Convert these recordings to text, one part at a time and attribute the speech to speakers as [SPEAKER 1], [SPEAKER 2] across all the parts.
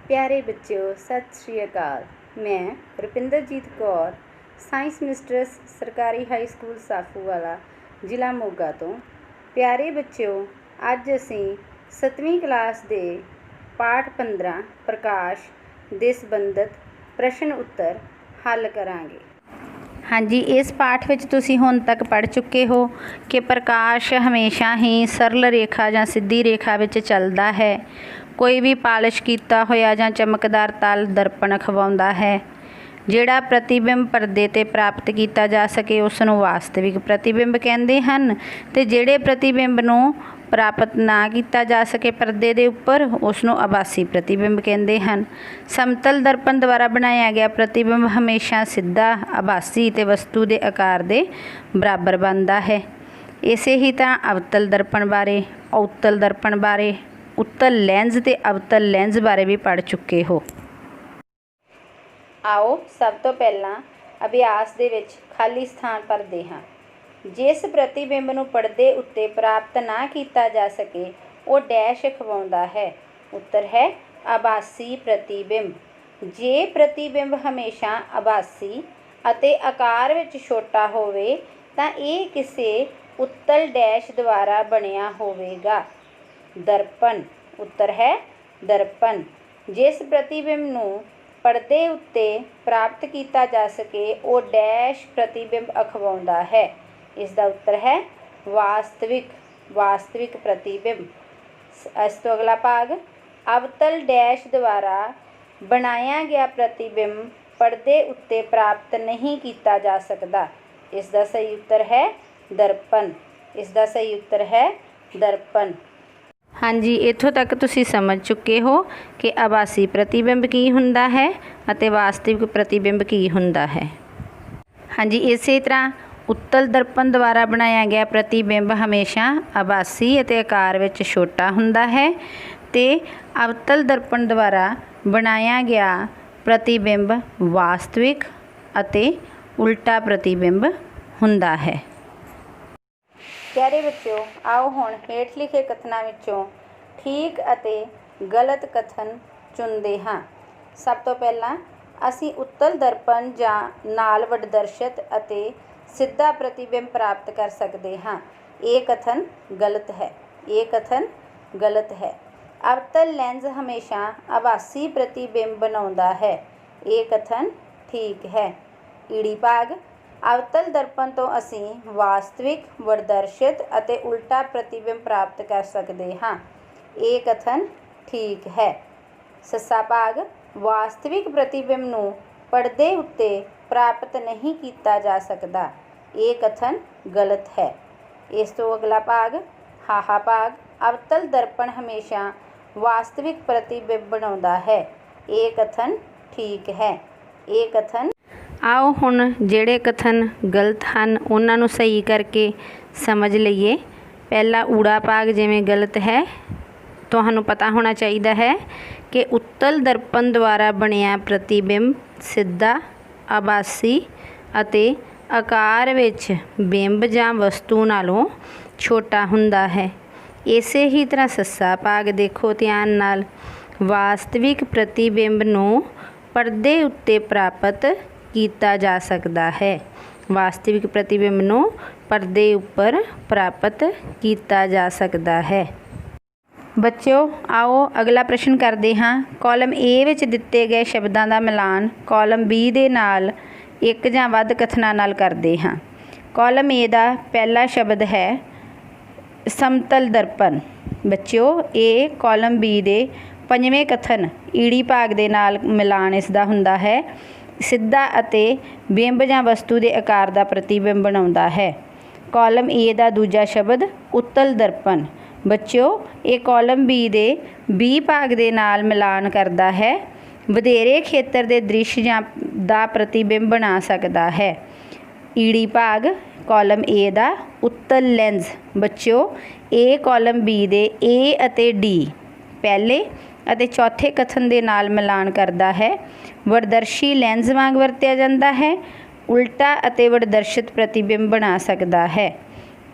[SPEAKER 1] प्यारे बच्चों सत श्री अकाल। मैं रुपिंदरजीत कौर साइंस मिस्ट्रेस सरकारी हाई स्कूल साफूवाला ਜ਼ਿਲ੍ਹਾ ਮੋਗਾ ਤੋਂ। प्यारे बच्चों ਅੱਜ ਅਸੀਂ 7ਵੀਂ ਕਲਾਸ ਦੇ ਪਾਠ 15 ਪ੍ਰਕਾਸ਼ ਦੇ ਸੰਬੰਧਿਤ ਪ੍ਰਸ਼ਨ ਉੱਤਰ ਹੱਲ ਕਰਾਂਗੇ। ਹਾਂਜੀ, ਇਸ ਪਾਠ ਵਿੱਚ ਤੁਸੀਂ ਹੁਣ ਤੱਕ ਪੜ੍ਹ ਚੁੱਕੇ ਹੋ ਕਿ ਪ੍ਰਕਾਸ਼ ਹਮੇਸ਼ਾ ਹੀ ਸਰਲ ਰੇਖਾ ਜਾਂ ਸਿੱਧੀ ਰੇਖਾ ਵਿੱਚ ਚੱਲਦਾ ਹੈ। ਕੋਈ ਵੀ ਪਾਲਿਸ਼ ਕੀਤਾ ਹੋਇਆ ਜਾਂ ਚਮਕਦਾਰ ਤਲ ਦਰਪਣ ਅਖਵਾਉਂਦਾ ਹੈ। ਜਿਹੜਾ ਪ੍ਰਤੀਬਿੰਬ ਪਰਦੇ 'ਤੇ ਪ੍ਰਾਪਤ ਕੀਤਾ ਜਾ ਸਕੇ ਉਸ ਨੂੰ ਵਾਸਤਵਿਕ ਪ੍ਰਤੀਬਿੰਬ ਕਹਿੰਦੇ ਹਨ, ਅਤੇ ਜਿਹੜੇ ਪ੍ਰਤੀਬਿੰਬ ਨੂੰ ਪ੍ਰਾਪਤ ਨਾ ਕੀਤਾ ਜਾ ਸਕੇ ਪਰਦੇ ਦੇ ਉੱਪਰ ਉਸ ਨੂੰ ਆਭਾਸੀ ਪ੍ਰਤੀਬਿੰਬ ਕਹਿੰਦੇ ਹਨ। ਸਮਤਲ ਦਰਪਣ ਦੁਆਰਾ ਬਣਾਇਆ ਗਿਆ ਪ੍ਰਤੀਬਿੰਬ ਹਮੇਸ਼ਾ ਸਿੱਧਾ, ਆਭਾਸੀ ਅਤੇ ਵਸਤੂ ਦੇ ਆਕਾਰ ਦੇ ਬਰਾਬਰ ਬਣਦਾ ਹੈ। ਇਸੇ ਹੀ ਤਰ੍ਹਾਂ ਅਵਤਲ ਦਰਪਣ ਬਾਰੇ, ਔਤਲ ਦਰਪਣ ਬਾਰੇ, ਉੱਤਲ ਲੈਂਜ਼ ਅਤੇ ਅਵਤਲ ਲੈਂਜ਼ ਬਾਰੇ ਵੀ ਪੜ੍ਹ ਚੁੱਕੇ ਹੋ। ਆਓ ਸਭ ਤੋਂ ਪਹਿਲਾਂ ਅਭਿਆਸ ਦੇ ਵਿੱਚ ਖਾਲੀ ਸਥਾਨ ਭਰਦੇ ਹਾਂ। ਜਿਸ ਪ੍ਰਤੀਬਿੰਬ ਨੂੰ ਪਰਦੇ ਉੱਤੇ ਪ੍ਰਾਪਤ ਨਾ ਕੀਤਾ ਜਾ ਸਕੇ ਉਹ ਡੈਸ਼ ਅਖਵਾਉਂਦਾ ਹੈ। ਉੱਤਰ ਹੈ ਆਭਾਸੀ ਪ੍ਰਤੀਬਿੰਬ। ਜੇ ਪ੍ਰਤੀਬਿੰਬ ਹਮੇਸ਼ਾ ਆਭਾਸੀ ਅਤੇ ਆਕਾਰ ਵਿੱਚ ਛੋਟਾ ਹੋਵੇ ਤਾਂ ਇਹ ਕਿਸੇ ਉੱਤਲ ਡੈਸ਼ ਦੁਆਰਾ ਬਣਿਆ ਹੋਵੇਗਾ। ਦਰਪਣ। ਉੱਤਰ ਹੈ ਦਰਪਣ। ਜਿਸ ਪ੍ਰਤੀਬਿੰਬ ਨੂੰ ਪਰਦੇ ਉੱਤੇ ਪ੍ਰਾਪਤ ਕੀਤਾ ਜਾ ਸਕੇ ਉਹ ਡੈਸ਼ ਪ੍ਰਤੀਬਿੰਬ ਅਖਵਾਉਂਦਾ ਹੈ। ਇਸ ਦਾ ਉੱਤਰ ਹੈ ਵਾਸਤਵਿਕ ਪ੍ਰਤੀਬਿੰਬ। ਇਸ ਤੋਂ ਅਗਲਾ ਭਾਗ, ਅਵਤਲ ਡੈਸ਼ ਦੁਆਰਾ ਬਣਾਇਆ ਗਿਆ ਪ੍ਰਤੀਬਿੰਬ ਪਰਦੇ ਉੱਤੇ ਪ੍ਰਾਪਤ ਨਹੀਂ ਕੀਤਾ ਜਾ ਸਕਦਾ। ਇਸ ਦਾ ਸਹੀ ਉੱਤਰ ਹੈ ਦਰਪਣ। ਇਸ ਦਾ ਸਹੀ ਉੱਤਰ ਹੈ ਦਰਪਣ। ਹਾਂਜੀ, ਇੱਥੋਂ ਤੱਕ ਤੁਸੀਂ ਸਮਝ ਚੁੱਕੇ ਹੋ ਕਿ ਆਭਾਸੀ ਪ੍ਰਤੀਬਿੰਬ ਕੀ ਹੁੰਦਾ ਹੈ ਅਤੇ ਵਾਸਤਵਿਕ ਪ੍ਰਤੀਬਿੰਬ ਕੀ ਹੁੰਦਾ ਹੈ। ਹਾਂਜੀ, ਇਸੇ ਤਰ੍ਹਾਂ ਉੱਤਲ ਦਰਪਣ ਦੁਆਰਾ ਬਣਾਇਆ ਗਿਆ ਪ੍ਰਤੀਬਿੰਬ ਹਮੇਸ਼ਾ ਆਭਾਸੀ ਅਤੇ ਆਕਾਰ ਵਿੱਚ ਛੋਟਾ ਹੁੰਦਾ ਹੈ, ਅਤੇ ਅਵਤਲ ਦਰਪਣ ਦੁਆਰਾ ਬਣਾਇਆ ਗਿਆ ਪ੍ਰਤੀਬਿੰਬ ਵਾਸਤਵਿਕ ਅਤੇ ਉਲਟਾ ਪ੍ਰਤੀਬਿੰਬ ਹੁੰਦਾ ਹੈ। ਪਿਆਰੇ ਬੱਚਿਓ, ਆਓ ਹੁਣ ਹੇਠ ਲਿਖੇ ਕਥਨਾਂ ਵਿੱਚੋਂ ਠੀਕ ਅਤੇ ਗਲਤ ਕਥਨ ਚੁਣਦੇ ਹਾਂ। ਸਭ ਤੋਂ ਪਹਿਲਾਂ ਅਸੀਂ ਉੱਤਲ ਦਰਪਣ ਜਾਂ ਨਾਲ ਵੱਡਦਰਸ਼ਿਤ ਅਤੇ ਸਿੱਧਾ ਪ੍ਰਤੀਬਿੰਬ ਪ੍ਰਾਪਤ ਕਰ ਸਕਦੇ ਹਾਂ। ਇਹ ਕਥਨ ਗਲਤ ਹੈ। ਇਹ ਕਥਨ ਗਲਤ ਹੈ। ਅਵਤਲ ਲੈਂਜ਼ ਹਮੇਸ਼ਾ ਆਭਾਸੀ ਪ੍ਰਤੀਬਿੰਬ ਬਣਾਉਂਦਾ ਹੈ। ਇਹ ਕਥਨ ਠੀਕ ਹੈ। ਈੜੀ ਭਾਗ, ਅਵਤਲ ਦਰਪਣ ਤੋਂ ਅਸੀਂ ਵਾਸਤਵਿਕ, ਵੱਡਦਰਸ਼ਿਤ ਅਤੇ ਉਲਟਾ ਪ੍ਰਤੀਬਿੰਬ ਪ੍ਰਾਪਤ ਕਰ ਸਕਦੇ ਹਾਂ। ਇਹ ਕਥਨ ਠੀਕ ਹੈ। ਸੱਸਾ ਭਾਗ, ਵਾਸਤਵਿਕ ਪ੍ਰਤੀਬਿੰਬ ਨੂੰ ਪਰਦੇ ਉੱਤੇ ਪ੍ਰਾਪਤ ਨਹੀਂ ਕੀਤਾ ਜਾ ਸਕਦਾ। ਇਹ ਕਥਨ ਗਲਤ ਹੈ। ਇਸ ਤੋਂ ਅਗਲਾ ਭਾਗ, ਹਾਹਾ ਭਾਗ, ਅਵਤਲ ਦਰਪਣ ਹਮੇਸ਼ਾ ਵਾਸਤਵਿਕ ਪ੍ਰਤੀਬਿੰਬ ਬਣਾਉਂਦਾ ਹੈ। ਇਹ ਕਥਨ ਠੀਕ ਹੈ। ਇਹ ਕਥਨ। ਆਓ ਹੁਣ ਜਿਹੜੇ ਕਥਨ ਗਲਤ ਹਨ ਉਹਨਾਂ ਨੂੰ ਸਹੀ ਕਰਕੇ ਸਮਝ ਲਈਏ। ਪਹਿਲਾ ਊੜਾ ਭਾਗ ਜਿਵੇਂ ਗਲਤ ਹੈ, ਤੁਹਾਨੂੰ ਪਤਾ ਹੋਣਾ ਚਾਹੀਦਾ ਹੈ ਕਿ ਉੱਤਲ ਦਰਪਣ ਦੁਆਰਾ ਬਣਿਆ ਪ੍ਰਤੀਬਿੰਬ ਸਿੱਧਾ, ਆਭਾਸੀ ਅਤੇ ਆਕਾਰ ਵਿੱਚ ਬਿੰਬ ਜਾਂ ਵਸਤੂ ਨਾਲੋਂ ਛੋਟਾ ਹੁੰਦਾ ਹੈ। ਇਸੇ ਹੀ ਤਰ੍ਹਾਂ ਸੱਸਾ ਭਾਗ ਦੇਖੋ ਧਿਆਨ ਨਾਲ, ਵਾਸਤਵਿਕ ਪ੍ਰਤੀਬਿੰਬ ਨੂੰ ਪਰਦੇ ਉੱਤੇ ਪ੍ਰਾਪਤ ਕੀਤਾ ਜਾ ਸਕਦਾ ਹੈ। ਵਾਸਤਵਿਕ ਪ੍ਰਤੀਬਿੰਬ ਨੂੰ ਪਰਦੇ ਉੱਪਰ ਪ੍ਰਾਪਤ ਕੀਤਾ ਜਾ ਸਕਦਾ ਹੈ। ਬੱਚਿਓ, ਆਓ ਅਗਲਾ ਪ੍ਰਸ਼ਨ ਕਰਦੇ ਹਾਂ। ਕਾਲਮ A ਵਿੱਚ ਦਿੱਤੇ ਗਏ ਸ਼ਬਦਾਂ ਦਾ ਮਿਲਾਨ ਕਾਲਮ B ਦੇ ਨਾਲ ਇੱਕ ਜਾਂ ਵੱਧ ਕਥਨਾਂ ਨਾਲ ਕਰਦੇ ਹਾਂ। ਕਾਲਮ A ਦਾ ਪਹਿਲਾ ਸ਼ਬਦ ਹੈ ਸਮਤਲ ਦਰਪਣ। ਬੱਚਿਓ, ਇਹ ਕਾਲਮ B ਦੇ ਪੰਜਵੇਂ ਕਥਨ ਈੜੀ ਭਾਗ ਦੇ ਨਾਲ ਮਿਲਾਨ ਇਸ ਦਾ ਹੁੰਦਾ ਹੈ। ਸਿੱਧਾ ਅਤੇ ਬਿੰਬ ਜਾਂ ਵਸਤੂ ਦੇ ਆਕਾਰ ਦਾ ਪ੍ਰਤੀਬਿੰਬ ਬਣਾਉਂਦਾ ਹੈ। ਕਾਲਮ A ਦਾ ਦੂਜਾ ਸ਼ਬਦ ਉੱਤਲ ਦਰਪਣ। ਬੱਚਿਓ, ਇਹ ਕਾਲਮ B ਦੇ B ਭਾਗ ਦੇ ਨਾਲ ਮਿਲਾਨ ਕਰਦਾ ਹੈ। ਵਧੇਰੇ ਖੇਤਰ ਦੇ ਦ੍ਰਿਸ਼ ਜਾਂ ਦਾ ਪ੍ਰਤੀਬਿੰਬ ਬਣਾ ਸਕਦਾ ਹੈ। ਈੜੀ ਭਾਗ, ਕਾਲਮ A ਦਾ ਉੱਤਲ ਲੈਂਜ਼। ਬੱਚਿਓ, ਇਹ ਕਾਲਮ B ਦੇ A ਅਤੇ D ਪਹਿਲੇ ਅਤੇ ਚੌਥੇ ਕਥਨ ਦੇ ਨਾਲ ਮਿਲਾਨ ਕਰਦਾ ਹੈ। ਵੱਡਦਰਸ਼ੀ ਲੈਂਜ਼ ਵਾਂਗ ਵਰਤਿਆ ਜਾਂਦਾ ਹੈ। ਉਲਟਾ ਅਤੇ ਵੱਡਦਰਸ਼ਿਤ ਪ੍ਰਤੀਬਿੰਬ ਬਣਾ ਸਕਦਾ ਹੈ।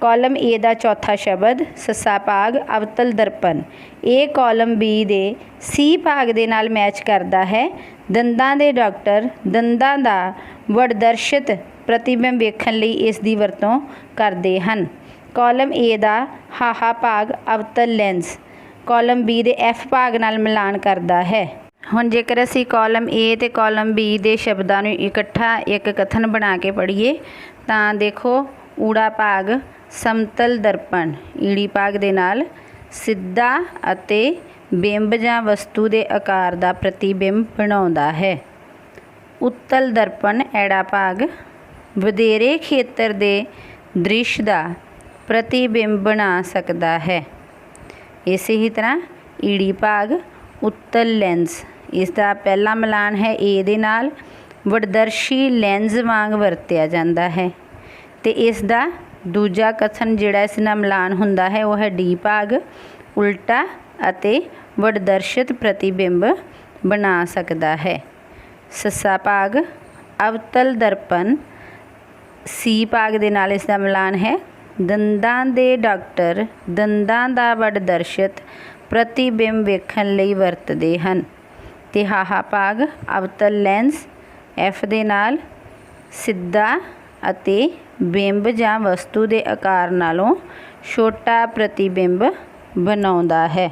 [SPEAKER 1] ਕਾਲਮ ਏ ਦਾ ਚੌਥਾ ਸ਼ਬਦ ਸੱਸਾ ਭਾਗ ਅਵਤਲ ਦਰਪਣ, ਇਹ ਕਾਲਮ ਬੀ ਦੇ ਸੀ ਭਾਗ ਦੇ ਨਾਲ ਮੈਚ ਕਰਦਾ ਹੈ। ਦੰਦਾਂ ਦੇ ਡਾਕਟਰ ਦੰਦਾਂ ਦਾ ਵਡਦਰਸ਼ਿਤ ਪ੍ਰਤੀਬਿੰਬ ਵੇਖਣ ਲਈ ਇਸ ਦੀ ਵਰਤੋਂ ਕਰਦੇ ਹਨ। ਕਾਲਮ ਏ ਦਾ ਹਾਹਾ ਭਾਗ ਅਵਤਲ ਲੈਂਸ ਕਾਲਮ ਬੀ ਦੇ ਐਫ ਭਾਗ ਨਾਲ ਮਿਲਾਨ ਕਰਦਾ ਹੈ। ਹੁਣ ਜੇਕਰ ਅਸੀਂ ਕਾਲਮ ਏ ਅਤੇ ਕਾਲਮ ਬੀ ਦੇ ਸ਼ਬਦਾਂ ਨੂੰ ਇਕੱਠਾ ਇੱਕ ਕਥਨ ਬਣਾ ਕੇ ਪੜ੍ਹੀਏ ਤਾਂ ਦੇਖੋ, ਊੜਾ ਭਾਗ ਸਮਤਲ ਦਰਪਣ ਈੜੀ ਭਾਗ ਦੇ ਨਾਲ ਸਿੱਧਾ ਅਤੇ ਬਿੰਬ ਜਾਂ ਵਸਤੂ ਦੇ ਆਕਾਰ ਦਾ ਪ੍ਰਤੀਬਿੰਬ ਬਣਾਉਂਦਾ ਹੈ। ਉੱਤਲ ਦਰਪਣ ਐੜਾ ਭਾਗ ਵਧੇਰੇ ਖੇਤਰ ਦੇ ਦ੍ਰਿਸ਼ ਦਾ ਪ੍ਰਤੀਬਿੰਬ ਬਣਾ ਸਕਦਾ ਹੈ। ਇਸੇ ਹੀ ਤਰ੍ਹਾਂ ਈੜੀ ਭਾਗ ਉੱਤਲ ਲੈਂਸ, ਇਸ ਦਾ ਪਹਿਲਾ ਮਿਲਾਨ ਹੈ ਏ ਦੇ ਨਾਲ, ਵਡਦਰਸ਼ੀ ਲੈਂਸ ਵਾਂਗ ਵਰਤਿਆ ਜਾਂਦਾ ਹੈ। ਅਤੇ ਇਸ ਦਾ ਦੂਜਾ ਕਥਨ ਜਿਹੜਾ ਇਸ ਨਾਲ ਮਿਲਾਨ ਹੁੰਦਾ ਹੈ ਉਹ ਹੈ ਡੀ ਭਾਗ ਉਲਟਾ ਅਤੇ ਵਡਦਰਸ਼ਿਤ ਪ੍ਰਤੀਬਿੰਬ ਬਣਾ ਸਕਦਾ ਹੈ। ਸੱਸਾ ਭਾਗ ਅਵਤਲ ਦਰਪਣ ਸੀ ਭਾਗ ਦੇ ਨਾਲ ਇਸ ਦਾ ਮਿਲਾਨ ਹੈ ਦੰਦਾਂ ਦੇ ਡਾਕਟਰ ਦੰਦਾਂ ਦਾ ਵਡਦਰਸ਼ਿਤ ਪ੍ਰਤੀਬਿੰਬ ਵੇਖਣ ਲਈ ਵਰਤਦੇ ਹਨ। ਅਤੇ ਹਾਹਾ ਭਾਗ ਅਵਤਲ ਲੈਂਸ ਐਫ ਦੇ ਨਾਲ ਸਿੱਧਾ ਅਤੇ ਬਿੰਬ ਜਾਂ ਵਸਤੂ ਦੇ ਆਕਾਰ ਨਾਲੋਂ ਛੋਟਾ ਪ੍ਰਤੀਬਿੰਬ ਬਣਾਉਂਦਾ ਹੈ।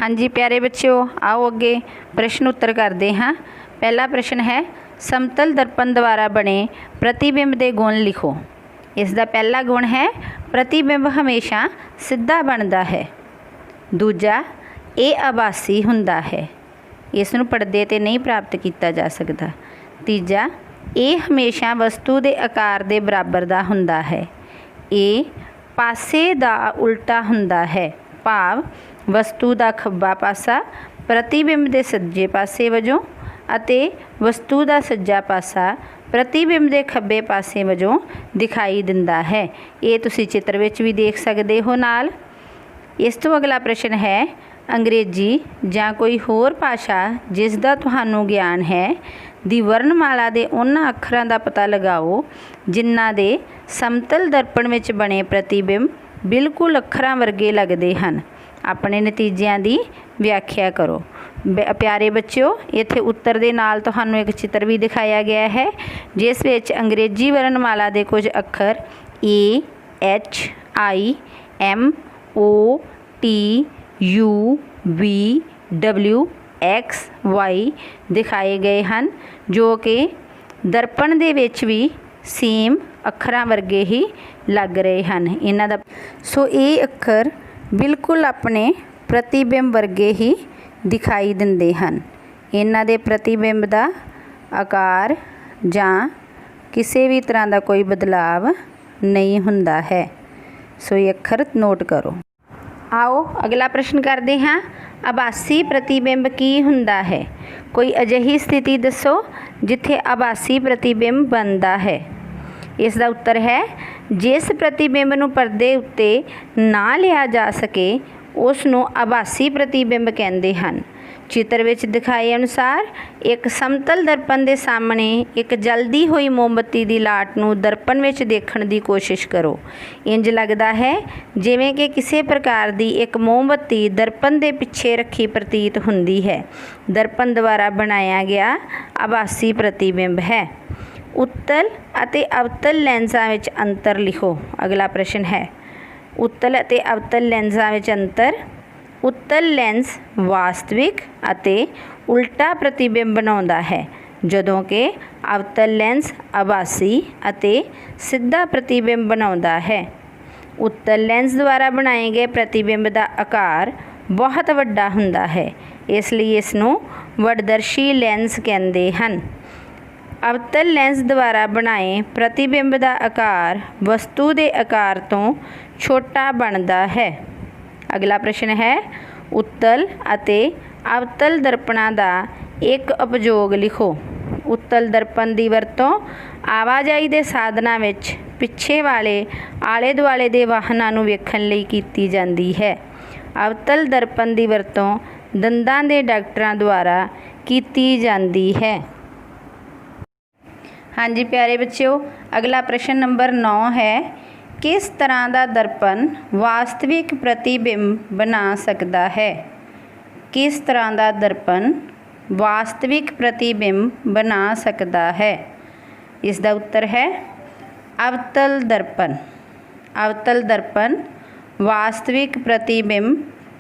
[SPEAKER 1] ਹਾਂਜੀ ਪਿਆਰੇ ਬੱਚਿਓ, ਆਓ ਅੱਗੇ ਪ੍ਰਸ਼ਨ ਉੱਤਰ ਕਰਦੇ ਹਾਂ। ਪਹਿਲਾ ਪ੍ਰਸ਼ਨ ਹੈ, ਸਮਤਲ ਦਰਪਣ ਦੁਆਰਾ ਬਣੇ ਪ੍ਰਤੀਬਿੰਬ ਦੇ ਗੁਣ ਲਿਖੋ। ਇਸ ਦਾ ਪਹਿਲਾ ਗੁਣ ਹੈ ਪ੍ਰਤੀਬਿੰਬ ਹਮੇਸ਼ਾ ਸਿੱਧਾ ਬਣਦਾ ਹੈ। ਦੂਜਾ, ਇਹ ਆਭਾਸੀ ਹੁੰਦਾ ਹੈ, ਇਸ ਨੂੰ ਪਰਦੇ 'ਤੇ ਨਹੀਂ ਪ੍ਰਾਪਤ ਕੀਤਾ ਜਾ ਸਕਦਾ। ਤੀਜਾ, ਇਹ ਹਮੇਸ਼ਾ ਵਸਤੂ ਦੇ ਆਕਾਰ ਦੇ ਬਰਾਬਰ ਦਾ ਹੁੰਦਾ ਹੈ। ਇਹ ਪਾਸੇ ਦਾ ਉਲਟਾ ਹੁੰਦਾ ਹੈ, ਭਾਵ ਵਸਤੂ ਦਾ ਖੱਬਾ ਪਾਸਾ ਪ੍ਰਤੀਬਿੰਬ ਦੇ ਸੱਜੇ ਪਾਸੇ ਵਜੋਂ ਅਤੇ ਵਸਤੂ ਦਾ ਸੱਜਾ ਪਾਸਾ ਪ੍ਰਤੀਬਿੰਬ ਦੇ ਖੱਬੇ ਪਾਸੇ ਵਜੋਂ ਦਿਖਾਈ ਦਿੰਦਾ ਹੈ। ਇਹ ਤੁਸੀਂ ਚਿੱਤਰ ਵਿੱਚ ਵੀ ਦੇਖ ਸਕਦੇ ਹੋ ਨਾਲ। ਇਸ ਤੋਂ ਅਗਲਾ ਪ੍ਰਸ਼ਨ ਹੈ, ਅੰਗਰੇਜ਼ੀ ਜਾਂ ਕੋਈ ਹੋਰ ਭਾਸ਼ਾ ਜਿਸ ਦਾ ਤੁਹਾਨੂੰ ਗਿਆਨ ਹੈ ਦੀ ਵਰਣਮਾਲਾ ਦੇ ਉਹਨਾਂ ਅੱਖਰਾਂ ਦਾ ਪਤਾ ਲਗਾਓ ਜਿਨ੍ਹਾਂ ਦੇ ਸਮਤਲ ਦਰਪਣ ਵਿੱਚ ਬਣੇ ਪ੍ਰਤੀਬਿੰਬ ਬਿਲਕੁਲ ਅੱਖਰਾਂ ਵਰਗੇ ਲੱਗਦੇ ਹਨ। ਆਪਣੇ ਨਤੀਜਿਆਂ ਦੀ ਵਿਆਖਿਆ ਕਰੋ। ਪਿਆਰੇ ਬੱਚਿਓ, ਇੱਥੇ ਉੱਤਰ ਦੇ ਨਾਲ ਤੁਹਾਨੂੰ ਇੱਕ ਚਿੱਤਰ ਵੀ ਦਿਖਾਇਆ ਗਿਆ ਹੈ ਜਿਸ ਵਿੱਚ ਅੰਗਰੇਜ਼ੀ ਵਰਣਮਾਲਾ ਦੇ ਕੁਝ ਅੱਖਰ A, H, I, M, O, T, U, V, W, X, Y ਦਿਖਾਏ ਗਏ ਹਨ ਜੋ ਕਿ ਦਰਪਣ ਦੇ ਵਿੱਚ ਵੀ ਸੇਮ ਅੱਖਰਾਂ ਵਰਗੇ ਹੀ ਲੱਗ ਰਹੇ ਹਨ। ਇਹਨਾਂ ਦਾ ਇਹ ਅੱਖਰ ਬਿਲਕੁਲ ਆਪਣੇ ਪ੍ਰਤੀਬਿੰਬ ਵਰਗੇ ਹੀ ਦਿਖਾਈ ਦਿੰਦੇ ਹਨ। ਇਹਨਾਂ ਦੇ ਪ੍ਰਤੀਬਿੰਬ ਦਾ ਆਕਾਰ ਜਾਂ ਕਿਸੇ ਵੀ ਤਰ੍ਹਾਂ ਦਾ ਕੋਈ ਬਦਲਾਵ ਨਹੀਂ ਹੁੰਦਾ ਹੈ। ਇਹ ਅੱਖਰ ਨੋਟ ਕਰੋ। ਆਓ ਅਗਲਾ ਪ੍ਰਸ਼ਨ ਕਰਦੇ ਹਾਂ, ਆਭਾਸੀ ਪ੍ਰਤੀਬਿੰਬ ਕੀ ਹੁੰਦਾ ਹੈ? ਕੋਈ ਅਜਿਹੀ ਸਥਿਤੀ ਦੱਸੋ ਜਿੱਥੇ ਆਭਾਸੀ ਪ੍ਰਤੀਬਿੰਬ ਬਣਦਾ ਹੈ। ਇਸ ਦਾ ਉੱਤਰ ਹੈ, ਜਿਸ ਪ੍ਰਤੀਬਿੰਬ ਨੂੰ ਪਰਦੇ ਉੱਤੇ ਨਾ ਲਿਆ ਜਾ ਸਕੇ ਉਸ ਨੂੰ ਆਭਾਸੀ ਪ੍ਰਤੀਬਿੰਬ ਕਹਿੰਦੇ ਹਨ। ਚਿੱਤਰ ਵਿੱਚ ਦਿਖਾਏ ਅਨੁਸਾਰ ਇੱਕ ਸਮਤਲ ਦਰਪਣ ਦੇ ਸਾਹਮਣੇ ਇੱਕ ਜਲਦੀ ਹੋਈ ਮੋਮਬੱਤੀ ਦੀ ਲਾਟ ਨੂੰ ਦਰਪਣ ਵਿੱਚ ਦੇਖਣ ਦੀ ਕੋਸ਼ਿਸ਼ ਕਰੋ। ਇੰਜ ਲੱਗਦਾ ਹੈ ਜਿਵੇਂ ਕਿ ਕਿਸੇ ਪ੍ਰਕਾਰ ਦੀ ਇੱਕ ਮੋਮਬੱਤੀ ਦਰਪਣ ਦੇ ਪਿੱਛੇ ਰੱਖੀ ਪ੍ਰਤੀਤ ਹੁੰਦੀ ਹੈ। ਦਰਪਣ ਦੁਆਰਾ ਬਣਾਇਆ ਗਿਆ ਆਭਾਸੀ ਪ੍ਰਤੀਬਿੰਬ ਹੈ। ਉੱਤਲ ਅਤੇ ਅਵਤਲ ਲੈਂਸਾਂ ਵਿੱਚ ਅੰਤਰ ਲਿਖੋ। ਅਗਲਾ ਪ੍ਰਸ਼ਨ ਹੈ, ਉੱਤਲ ਅਤੇ ਅਵਤਲ ਲੈਂਸਾਂ ਵਿੱਚ ਅੰਤਰ। ਉੱਤਲ ਲੈਂਸ ਵਾਸਤਵਿਕ ਅਤੇ ਉਲਟਾ ਪ੍ਰਤੀਬਿੰਬ ਬਣਾਉਂਦਾ ਹੈ ਜਦੋਂ ਕਿ ਅਵਤਲ ਲੈਂਸ ਆਭਾਸੀ ਅਤੇ ਸਿੱਧਾ ਪ੍ਰਤੀਬਿੰਬ ਬਣਾਉਂਦਾ ਹੈ। ਉੱਤਲ ਲੈਂਸ ਦੁਆਰਾ ਬਣਾਏ ਗਏ ਪ੍ਰਤੀਬਿੰਬ ਦਾ ਆਕਾਰ ਬਹੁਤ ਵੱਡਾ ਹੁੰਦਾ ਹੈ, ਇਸ ਲਈ ਇਸ ਨੂੰ ਵਡਦਰਸ਼ੀ ਲੈਂਸ ਕਹਿੰਦੇ ਹਨ। ਅਵਤਲ ਲੈਂਸ ਦੁਆਰਾ ਬਣਾਏ ਪ੍ਰਤੀਬਿੰਬ ਦਾ ਆਕਾਰ ਵਸਤੂ ਦੇ ਆਕਾਰ ਤੋਂ ਛੋਟਾ ਬਣਦਾ ਹੈ। ਅਗਲਾ ਪ੍ਰਸ਼ਨ ਹੈ, ਉੱਤਲ ਅਤੇ ਅਵਤਲ ਦਰਪਣਾਂ ਦਾ ਇੱਕ ਉਪਯੋਗ ਲਿਖੋ। ਉੱਤਲ ਦਰਪਣ ਦੀ ਵਰਤੋਂ ਆਵਾਜਾਈ ਦੇ ਸਾਧਨਾਂ ਵਿੱਚ ਪਿੱਛੇ ਵਾਲੇ ਆਲੇ ਦੁਆਲੇ ਦੇ ਵਾਹਨਾਂ ਨੂੰ ਵੇਖਣ ਲਈ ਕੀਤੀ ਜਾਂਦੀ ਹੈ। ਅਵਤਲ ਦਰਪਣ ਦੀ ਵਰਤੋਂ ਦੰਦਾਂ ਦੇ ਡਾਕਟਰਾਂ ਦੁਆਰਾ ਕੀਤੀ ਜਾਂਦੀ ਹੈ। ਹਾਂਜੀ ਪਿਆਰੇ ਬੱਚਿਓ, ਅਗਲਾ ਪ੍ਰਸ਼ਨ ਨੰਬਰ 9 ਹੈ, किस तरह का दर्पण वास्तविक प्रतिबिंब बना सकता है? किस तरह का दर्पण वास्तविक प्रतिबिंब बना सकता है? इसका उत्तर है अवतल दर्पण। अवतल दर्पण वास्तविक प्रतिबिंब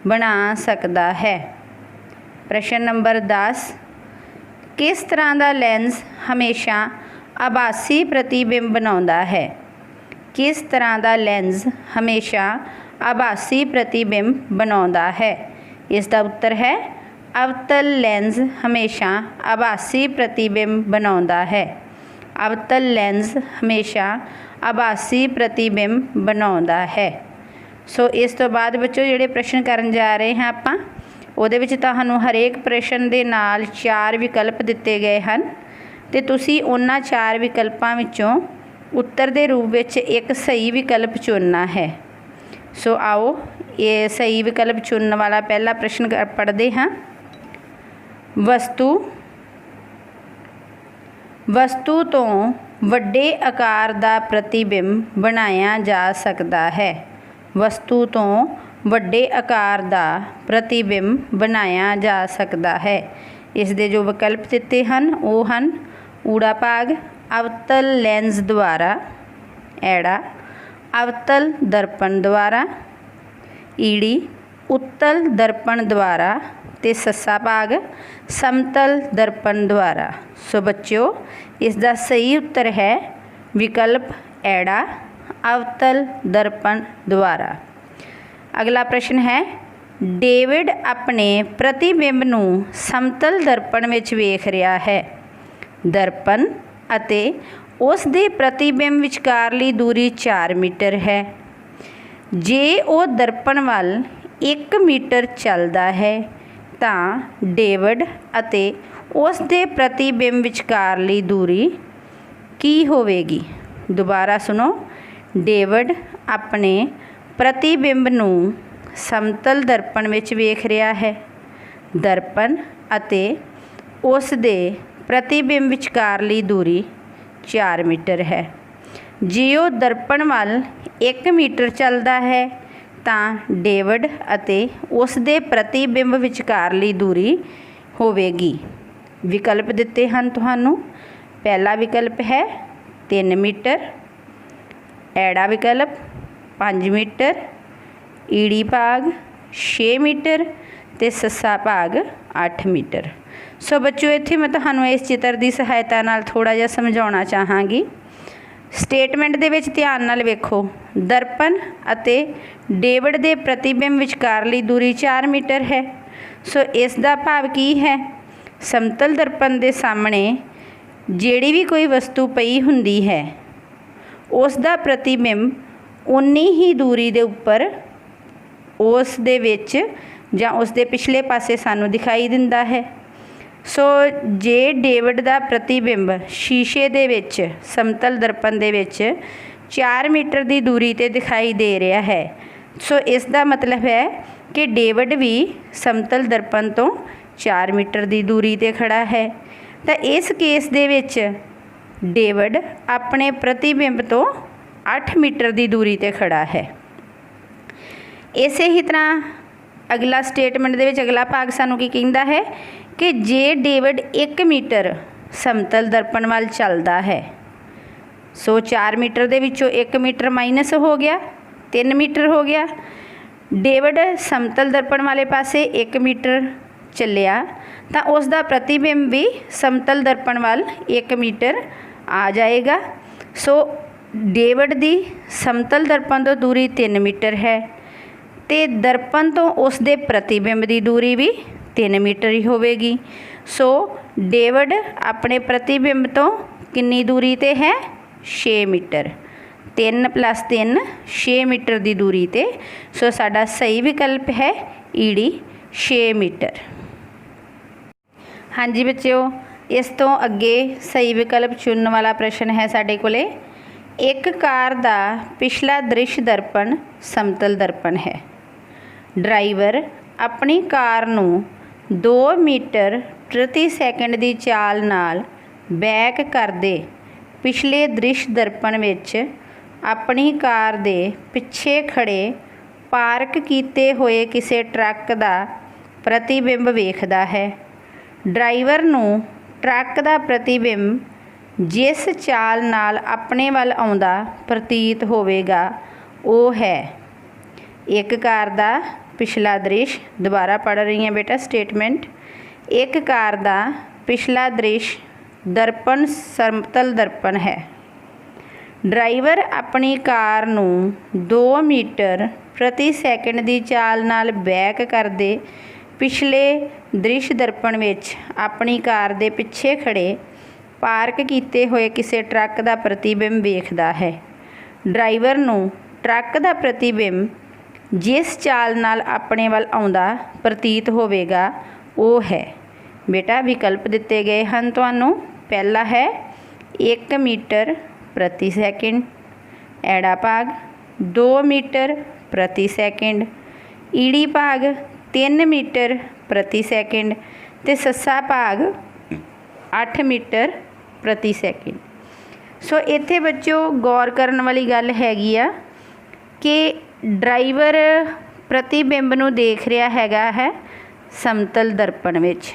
[SPEAKER 1] बना सकता है। प्रश्न नंबर 10, किस तरह का लेंस हमेशा आभासी प्रतिबिंब बनाता है? किस तरह का लेंस हमेशा आभासी प्रतिबिंब बनाता है? इसका उत्तर है अवतल लेंस हमेशा आभासी प्रतिबिंब बनाता है। अवतल लेंस हमेशा आभासी प्रतिबिंब बनाता है। सो इस तो बाद बच्चों जिहड़े प्रश्न करन जा रहे हैं आपां ਉਹਦੇ ਵਿੱਚ ਤੁਹਾਨੂੰ ਹਰੇਕ ਪ੍ਰਸ਼ਨ ਦੇ ਨਾਲ 4 ਵਿਕਲਪ ਦਿੱਤੇ ਗਏ ਹਨ ਤੇ ਤੁਸੀਂ ਉਹਨਾਂ 4 ਵਿਕਲਪਾਂ ਵਿੱਚੋਂ ਉੱਤਰ ਦੇ ਰੂਪ ਵਿੱਚ ਇੱਕ ਸਹੀ ਵਿਕਲਪ ਚੁਣਨਾ ਹੈ। ਸੋ ਆਓ ਇਹ ਸਹੀ ਵਿਕਲਪ ਚੁਣਨ ਵਾਲਾ ਪਹਿਲਾ ਪ੍ਰਸ਼ਨ ਪੜ੍ਹਦੇ ਹਾਂ। ਵਸਤੂ ਤੋਂ ਵੱਡੇ ਆਕਾਰ ਦਾ ਪ੍ਰਤੀਬਿੰਬ ਬਣਾਇਆ ਜਾ ਸਕਦਾ ਹੈ। ਵਸਤੂ ਤੋਂ ਵੱਡੇ ਆਕਾਰ ਦਾ ਪ੍ਰਤੀਬਿੰਬ ਬਣਾਇਆ ਜਾ ਸਕਦਾ ਹੈ। ਇਸ ਦੇ ਜੋ ਵਿਕਲਪ ਦਿੱਤੇ ਹਨ ਉਹ ਹਨ ਊੜਾ ਭਾਗ ਅਵਤਲ ਲੈਂਸ ਦੁਆਰਾ, ਐੜਾ ਅਵਤਲ ਦਰਪਣ ਦੁਆਰਾ, ਈੜੀ ਉੱਤਲ ਦਰਪਣ ਦੁਆਰਾ ਤੇ ਸੱਸਾ ਭਾਗ ਸਮਤਲ ਦਰਪਣ ਦੁਆਰਾ। ਸੋ ਬੱਚਿਓ ਇਸ ਦਾ ਸਹੀ ਉੱਤਰ ਹੈ ਵਿਕਲਪ ਐੜਾ ਅਵਤਲ ਦਰਪਣ ਦੁਆਰਾ। अगला प्रश्न है, डेविड अपने प्रतिबिंब नूं समतल दर्पण विच वेख रहा है। दर्पण अते उस दे प्रतिबिंब विचकारली दूरी 4 मीटर है। जे वो दर्पण वल 1 मीटर चलता है तां डेविड अते उस दे प्रतिबिंब विचकारली दूरी की होवेगी? दोबारा सुनो, डेविड अपने प्रतिबिंब नूं समतल दर्पण विच वेख रहा है। दर्पण अते उस दे प्रतिबिंब विचकारली दूरी 4 मीटर है। जे वो दर्पण वल 1 मीटर चलता है तां डेविड अते उस दे प्रतिबिंब विचकारली दूरी होवेगी। विकल्प दिते हैं तुहानू। पहला विकल्प है 3 मीटर, ऐड़ा विकल्प 5 मीटर, ईड़ी भाग 6 मीटर ते सस्सा भाग 8 मीटर। सो बच्चों इत्थे मैं तुहानू इस चित्र की सहायता नाल थोड़ा जिहा समझाउणा चाहांगी। स्टेटमेंट दे विच ध्यान नाल वेखो, दर्पण अते डेविड दे प्रतिबिंब विचकारली दूरी 4 मीटर है। सो इस दा भाव की है? समतल दर्पण दे सामने जिहड़ी भी कोई वस्तु पई हुंदी है उस दा प्रतिबिंब उन्नी ही दूरी दे उपर उस दे विच जां उस दे पिछले पासे सानू दिखाई दिंदा है। सो जे डेविड दा प्रतिबिंब शीशे दे विच समतल दर्पण दे विच 4 मीटर की दूरी ते दिखाई दे रहा है, सो इसका मतलब है कि डेविड भी समतल दर्पण तो 4 मीटर की दूरी ते खड़ा है। तो इस केस दे विच डेविड अपने प्रतिबिंब तो 8 मीटर की दूरी ते खड़ा है। इसे ही तरह अगला स्टेटमेंट दे विच अगला भाग सानू की कहंदा है कि जे डेविड 1 मीटर समतल दर्पण वाल चलता है, सो 4 मीटर दे विचों 1 मीटर माइनस हो गया, 3 मीटर हो गया। डेविड समतल दर्पण वाले पासे 1 मीटर चलिया तो उसका प्रतिबिंब भी समतल दर्पण वाल 1 मीटर आ जाएगा। सो डेविड की समतल दर्पण तो दूरी 3 मीटर है तो दर्पण तो उसके प्रतिबिंब की दूरी भी 3 मीटर ही होगी। सो डेविड अपने प्रतिबिंब तो कितनी दूरी ते है? 6 मीटर। 3 + 3 6 मीटर की दूरी ते। सो साडा सही विकल्प है ईड़ी 6 मीटर। हाँ जी बच्चों, इस तो अगे सही विकल्प चुनने वाला प्रश्न है साडे कोले। एक कार का पिछला दृश्य दर्पण समतल दर्पण है। ड्राइवर अपनी कार नूं 2 मीटर प्रति सैकंड की चाल नाल बैक करदे पिछले दृश्य दर्पण विच ਆਪਣੀ ਕਾਰ ਦੇ ਪਿੱਛੇ ਖੜੇ ਪਾਰਕ ਕੀਤੇ ਹੋਏ ਕਿਸੇ ਟਰੱਕ ਦਾ ਪ੍ਰਤੀਬਿੰਬ ਵੇਖਦਾ ਹੈ। ਡਰਾਈਵਰ ਨੂੰ ਟਰੱਕ ਦਾ ਪ੍ਰਤੀਬਿੰਬ ਜਿਸ ਚਾਲ ਨਾਲ ਆਪਣੇ ਵੱਲ ਆਉਂਦਾ ਪ੍ਰਤੀਤ ਹੋਵੇਗਾ ਉਹ ਹੈ। ਇੱਕ ਕਾਰ ਦਾ ਪਿਛਲਾ ਦ੍ਰਿਸ਼, ਦੁਬਾਰਾ ਪੜ੍ਹ ਰਹੀ ਹਾਂ ਬੇਟਾ ਸਟੇਟਮੈਂਟ। ਇੱਕ ਕਾਰ ਦਾ ਪਿਛਲਾ ਦ੍ਰਿਸ਼ ਦਰਪਣ ਸਮਤਲ ਦਰਪਣ ਹੈ। ਡਰਾਈਵਰ ਆਪਣੀ ਕਾਰ ਨੂੰ 2 ਮੀਟਰ ਪ੍ਰਤੀ ਸੈਕਿੰਡ ਦੀ ਚਾਲ ਨਾਲ ਬੈਕ ਕਰਦੇ ਪਿਛਲੇ ਦ੍ਰਿਸ਼ ਦਰਪਣ ਵਿੱਚ ਆਪਣੀ ਕਾਰ ਦੇ ਪਿੱਛੇ ਖੜੇ ਪਾਰਕ ਕੀਤੇ ਹੋਏ ਕਿਸੇ ਟਰੱਕ ਦਾ ਪ੍ਰਤੀਬਿੰਬ ਵੇਖਦਾ ਹੈ। ਡਰਾਈਵਰ ਨੂੰ ਟਰੱਕ ਦਾ ਪ੍ਰਤੀਬਿੰਬ ਜਿਸ ਚਾਲ ਨਾਲ ਆਪਣੇ ਵੱਲ ਆਉਂਦਾ ਪ੍ਰਤੀਤ ਹੋਵੇਗਾ ਉਹ ਹੈ। ਬੇਟਾ ਵਿਕਲਪ ਦਿੱਤੇ ਗਏ ਹਨ ਤੁਹਾਨੂੰ। ਪਹਿਲਾ ਹੈ 1 ਮੀਟਰ ਪ੍ਰਤੀ ਸੈਕਿੰਡ, ਐੜਾ ਭਾਗ 2 ਮੀਟਰ ਪ੍ਰਤੀ ਸੈਕਿੰਡ, ਈੜੀ ਭਾਗ 3 ਮੀਟਰ ਪ੍ਰਤੀ ਸੈਕਿੰਡ ਅਤੇ ਸੱਸਾ ਭਾਗ 8 ਮੀਟਰ ਪ੍ਰਤੀ ਸੈਕਿੰਡ। ਸੋ ਇੱਥੇ ਬੱਚਿਓ ਗੌਰ ਕਰਨ ਵਾਲੀ ਗੱਲ ਹੈਗੀ ਆ ਕਿ ਡਰਾਈਵਰ ਪ੍ਰਤੀਬਿੰਬ ਨੂੰ ਦੇਖ ਰਿਹਾ ਹੈਗਾ ਹੈ ਸਮਤਲ ਦਰਪਣ ਵਿੱਚ,